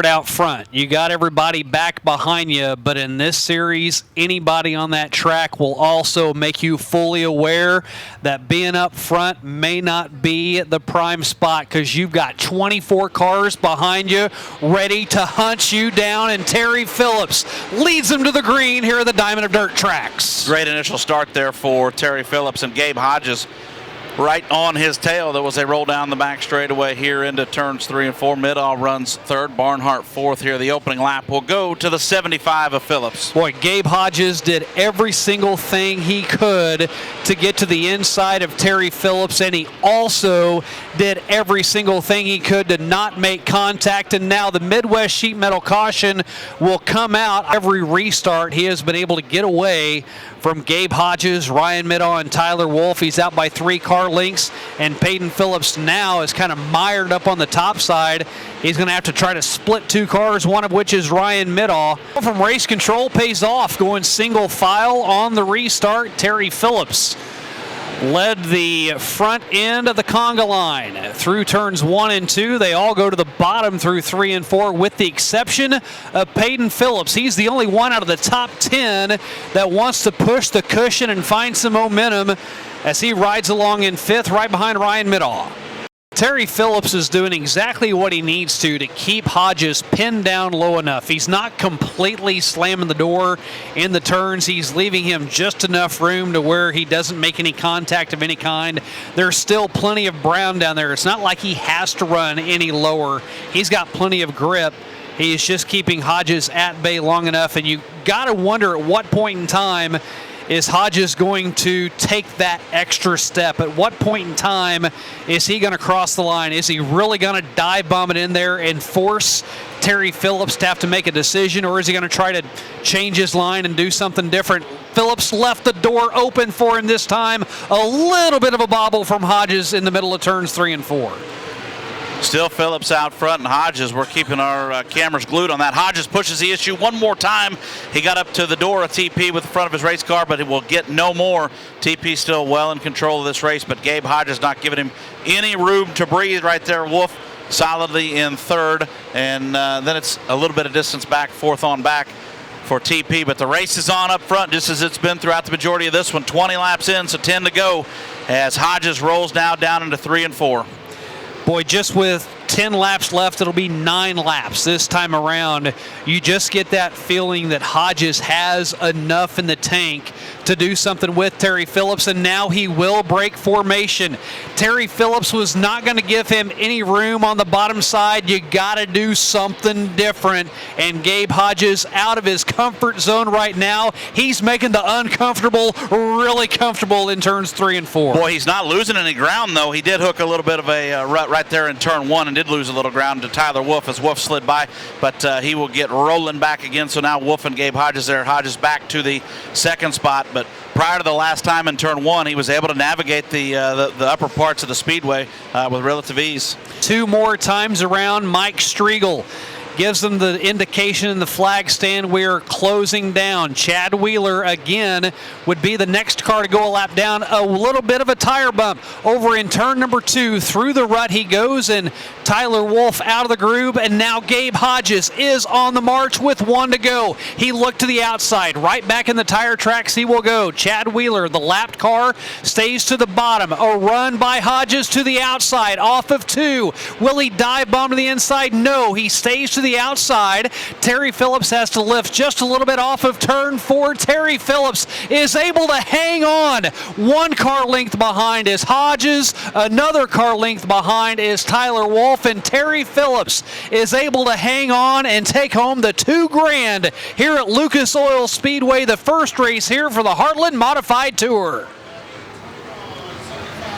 out front. You got everybody back behind you, but in this series, anybody on that track will also make you fully aware that being up front may not be the prime spot because you've got 24 cars behind you ready to hunt you down, and Terry Phillips leads them to the green here at the Diamond of Dirt tracks. Great initial start there for Terry Phillips, and Gabe Hodges right on his tail. There was a roll down the back straightaway here into turns 3 and 4. Middaugh runs third, Barnhart fourth here. The opening lap will go to the 75 of Phillips. Boy, Gabe Hodges did every single thing he could to get to the inside of Terry Phillips, and he also did every single thing he could to not make contact. And now the Midwest sheet metal caution will come out. Every restart, he has been able to get away from Gabe Hodges, Ryan Middaugh, and Tyler Wolff. He's out by 3 car lengths, and Paden Phillips now is kind of mired up on the top side. He's going to have to try to split 2 cars, one of which is Ryan Middaugh. From race control pays off, going single file on the restart. Terry Phillips led the front end of the conga line through turns 1 and 2. They all go to the bottom through 3 and 4, with the exception of Paden Phillips. He's the only one out of the top 10 that wants to push the cushion and find some momentum as he rides along in 5th right behind Ryan Middaugh. Terry Phillips is doing exactly what he needs to keep Hodges pinned down low enough. He's not completely slamming the door in the turns. He's leaving him just enough room to where he doesn't make any contact of any kind. There's still plenty of brown down there. It's not like he has to run any lower. He's got plenty of grip. He is just keeping Hodges at bay long enough, and you got to wonder at what point in time is Hodges going to take that extra step? At what point in time is he going to cross the line? Is he really going to dive bomb it in there and force Terry Phillips to have to make a decision, or is he going to try to change his line and do something different? Phillips left the door open for him this time. A little bit of a bobble from Hodges in the middle of turns 3 and 4. Still Phillips out front, and Hodges, we're keeping our cameras glued on that. Hodges pushes the issue one more time. He got up to the door of TP with the front of his race car, but he will get no more. TP still well in control of this race, but Gabe Hodges not giving him any room to breathe right there. Wolff solidly in 3rd, and then it's a little bit of distance back, 4th on back for TP, but the race is on up front just as it's been throughout the majority of this one. 20 laps in, so 10 to go as Hodges rolls now down into 3 and 4. Boy, just with 10 laps left, it'll be 9 laps this time around. You just get that feeling that Hodges has enough in the tank to do something with Terry Phillips, and now he will break formation. Terry Phillips was not going to give him any room on the bottom side. You got to do something different, and Gabe Hodges out of his comfort zone right now. He's making the uncomfortable really comfortable in turns 3 and 4. Boy, he's not losing any ground, though. He did hook a little bit of a rut right there in turn 1 and did lose a little ground to Tyler Wolff as Wolff slid by, but he will get rolling back again. So now Wolff and Gabe Hodges there. Hodges back to the 2nd spot, but prior to the last time in turn 1, he was able to navigate the upper parts of the speedway with relative ease. 2 more times around, Mike Striegel gives them the indication in the flag stand we're closing down. Chad Wheeler again would be the next car to go a lap down. A little bit of a tire bump over in turn number 2. Through the rut he goes, and Tyler Wolff out of the groove, and now Gabe Hodges is on the march with 1 to go. He looked to the outside. Right back in the tire tracks he will go. Chad Wheeler, the lapped car, stays to the bottom. A run by Hodges to the outside off of 2. Will he dive bomb to the inside? No, he stays to the outside. Terry Phillips has to lift just a little bit off of turn 4. Terry Phillips is able to hang on. 1 car length behind is Hodges. Another car length behind is Tyler Wolff, and Terry Phillips is able to hang on and take home the $2,000 here at Lucas Oil Speedway, the first race here for the Heartland Modified Tour.